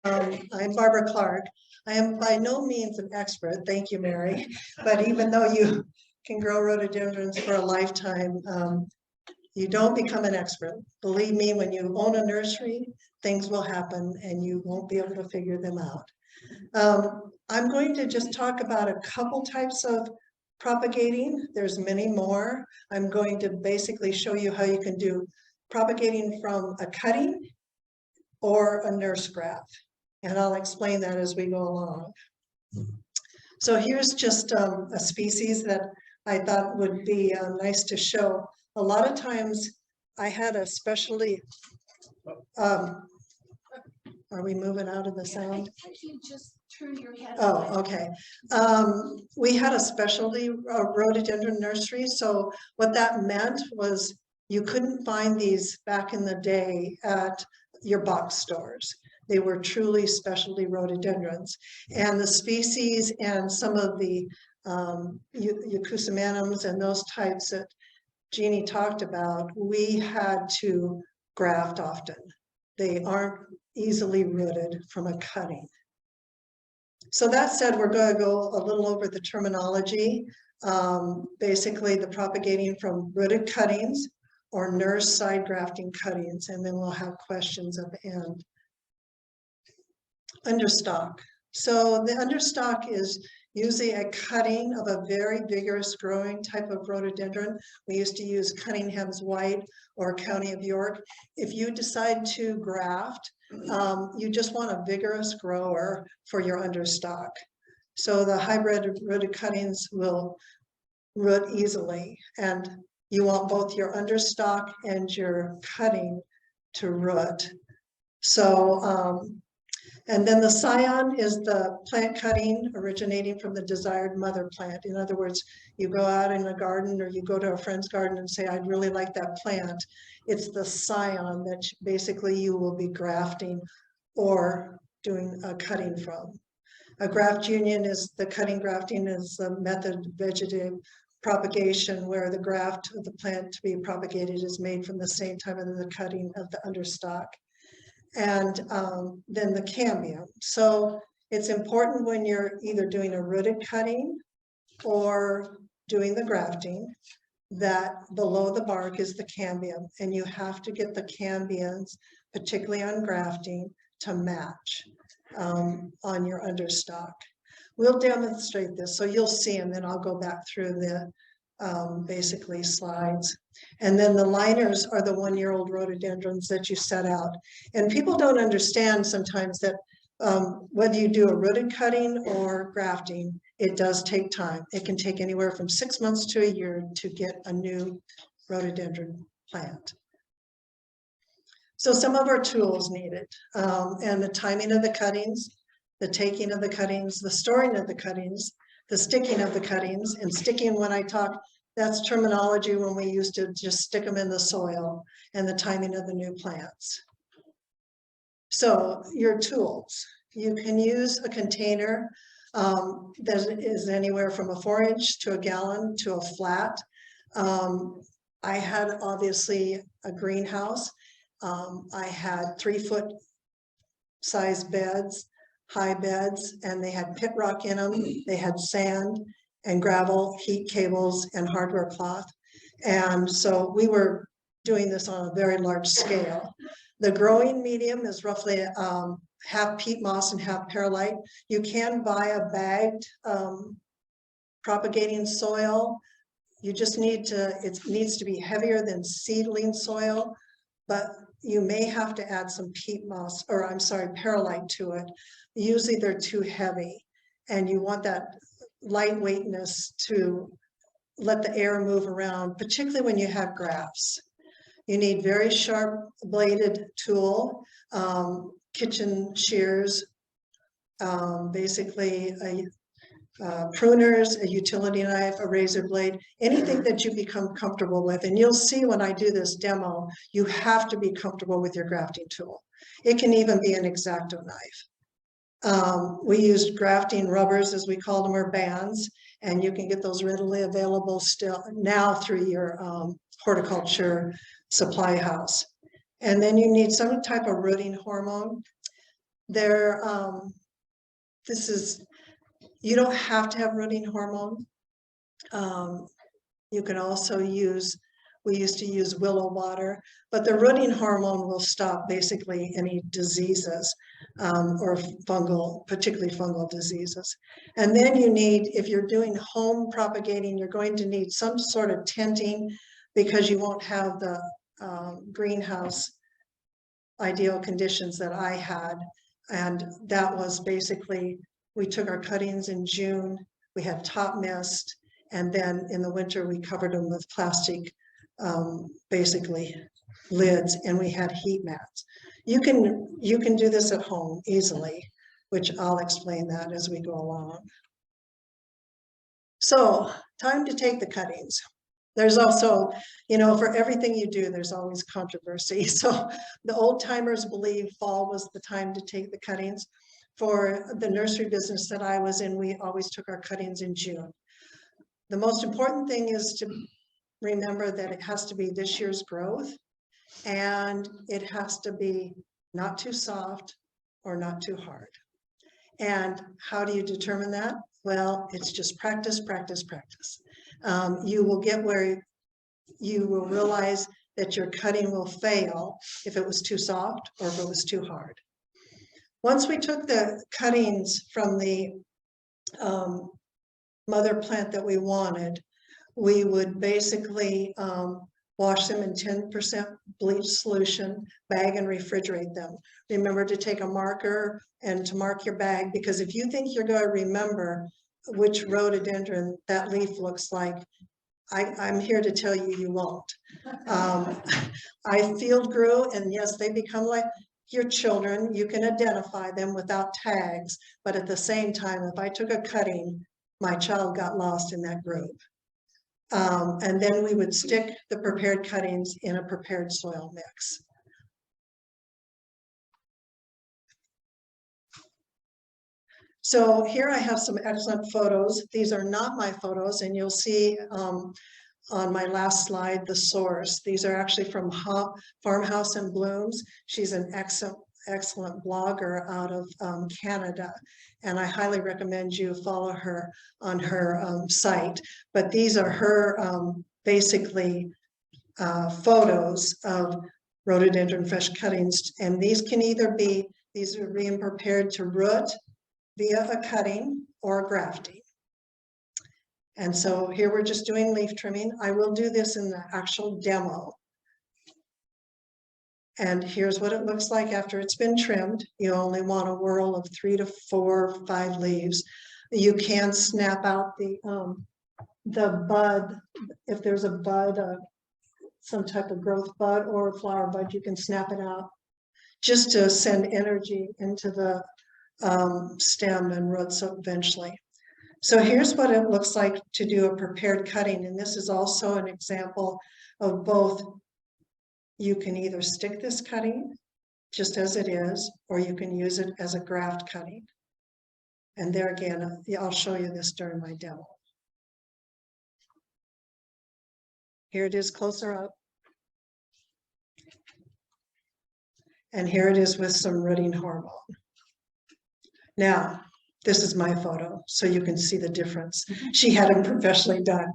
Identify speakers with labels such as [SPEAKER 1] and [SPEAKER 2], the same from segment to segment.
[SPEAKER 1] I'm Barbara Clark. I am by no means an expert, thank you, Mary, but even though you can grow rhododendrons for a lifetime, you don't become an expert. Believe me, when you own a nursery, things will happen and you won't be able to figure them out. I'm going to just talk about a couple types of propagating. There's many more. I'm going to basically show you how you can do propagating from a cutting or a nurse graft. And I'll explain that as we go along. So here's just a species that I thought would be nice to show. A lot of times I had a specialty, are we moving out of the sound?
[SPEAKER 2] I think you just turn your head.
[SPEAKER 1] Oh, okay. We had a specialty rhododendron nursery. So what that meant was you couldn't find these back in the day at your box stores. They were truly specialty rhododendrons. And the species and some of the eucosymanums and those types that Jeannie talked about, we had to graft often. They aren't easily rooted from a cutting. So that said, we're going to go a little over the terminology. Basically, the propagating from rooted cuttings or nurse side grafting cuttings, and then we'll have questions at the end. Understock. So the understock is usually a cutting of a very vigorous growing type of rhododendron. We used to use Cunningham's White or County of York. If you decide to graft, you just want a vigorous grower for your understock. So the hybrid rooted cuttings will root easily, and you want both your understock and your cutting to root. So, and then the scion is the plant cutting originating from the desired mother plant. In other words, you go out in a garden or you go to a friend's garden and say, I'd really like that plant. It's the scion that basically you will be grafting or doing a cutting from. A graft union is the cutting grafting is the method of vegetative propagation where the graft of the plant to be propagated is made from the same time as the cutting of the understock. And then the cambium. So it's important when you're either doing a rooted cutting or doing the grafting that below the bark is the cambium, and you have to get the cambiums, particularly on grafting, to match on your understock. We'll demonstrate this, so you'll see, and then I'll go back through the basically slides. And then the liners are the one-year-old rhododendrons that you set out. And people don't understand sometimes that whether you do a rooted cutting or grafting, it does take time. It can take anywhere from 6 months to a year to get a new rhododendron plant. So some of our tools needed, and the timing of the cuttings, the taking of the cuttings, the storing of the cuttings, the sticking of the cuttings. And sticking, when I talk, that's terminology when we used to just stick them in the soil, and the timing of the new plants. So your tools, you can use a container that is anywhere from a 4-inch to a gallon to a flat. I had obviously a greenhouse. I had 3-foot size beds, high beds, and they had pit rock in them. They had sand and gravel, heat cables, and hardware cloth. And so we were doing this on a very large scale. The growing medium is roughly half peat moss and half perlite. You can buy a bagged propagating soil. You just need to, it needs to be heavier than seedling soil, but you may have to add some peat moss, or I'm sorry, perlite to it. Usually they're too heavy, and you want that lightweightness to let the air move around, particularly when you have grafts. You need very sharp bladed tool, kitchen shears, basically pruners, a utility knife, a razor blade, anything that you become comfortable with. And you'll see when I do this demo, you have to be comfortable with your grafting tool. It can even be an X-Acto knife. We used grafting rubbers, as we call them, or bands, and you can get those readily available still now through your horticulture supply house. And then you need some type of rooting hormone. They're, you don't have to have rooting hormone. You can also use, we used to use willow water, but the rooting hormone will stop basically any diseases or fungal, particularly fungal diseases. And then you need, if you're doing home propagating, you're going to need some sort of tenting because you won't have the greenhouse ideal conditions that I had. And that was basically, we took our cuttings in June, we had top mist, and then in the winter we covered them with plastic, basically lids, and we had heat mats. You can do this at home easily, which I'll explain that as we go along. So, time to take the cuttings. There's also, you know, for everything you do, there's always controversy. So the old timers believe fall was the time to take the cuttings. For the nursery business that I was in, we always took our cuttings in June. The most important thing is to remember that it has to be this year's growth, and it has to be not too soft or not too hard. And how do you determine that? Well, it's just practice, practice, practice. You will get where you will realize that your cutting will fail if it was too soft or if it was too hard. Once we took the cuttings from the mother plant that we wanted, we would basically wash them in 10% bleach solution, bag and refrigerate them. Remember to take a marker and to mark your bag, because if you think you're going to remember which rhododendron that leaf looks like, I'm here to tell you, you won't. I field grew, and yes, they become like your children. You can identify them without tags, but at the same time, if I took a cutting, my child got lost in that group. And then we would stick the prepared cuttings in a prepared soil mix. So here I have some excellent photos. These are not my photos, and you'll see on my last slide the source. These are actually from Farmhouse and Blooms. She's an excellent blogger out of Canada, and I highly recommend you follow her on her site. But these are her basically photos of rhododendron fresh cuttings, and these can either be, these are being prepared to root via a cutting or grafting. And so here we're just doing leaf trimming. I will do this in the actual demo. And here's what it looks like after it's been trimmed. You only want a whirl of 3 to 4, 5 leaves. You can snap out the bud. If there's a bud, some type of growth bud or a flower bud, you can snap it out just to send energy into the stem and roots eventually. So here's what it looks like to do a prepared cutting. And this is also an example of both. You can either stick this cutting just as it is, or you can use it as a graft cutting. And there again, I'll show you this during my demo. Here it is closer up. And here it is with some rooting hormone. Now, this is my photo, so you can see the difference. She had them professionally done.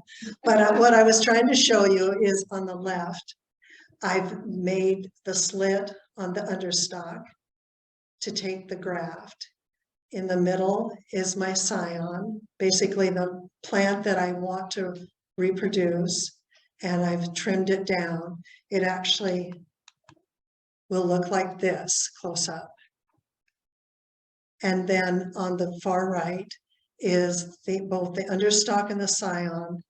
[SPEAKER 1] But what I was trying to show you is on the left, I've made the slit on the understock to take the graft. In the middle is my scion, basically the plant that I want to reproduce, and I've trimmed it down. It actually will look like this close up. And then on the far right is both the understock and the scion.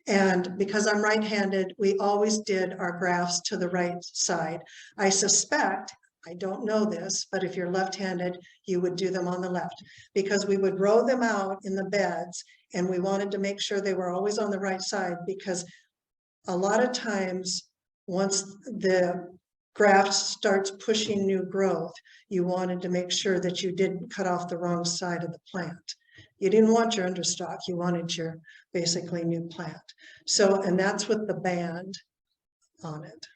[SPEAKER 1] And because I'm right-handed, we always did our grafts to the right side. I suspect, I don't know this, but if you're left-handed, you would do them on the left, because we would row them out in the beds, and we wanted to make sure they were always on the right side, because a lot of times, once the graft starts pushing new growth, you wanted to make sure that you didn't cut off the wrong side of the plant. You didn't want your understock, you wanted your basically new plant. So, and that's with the band on it.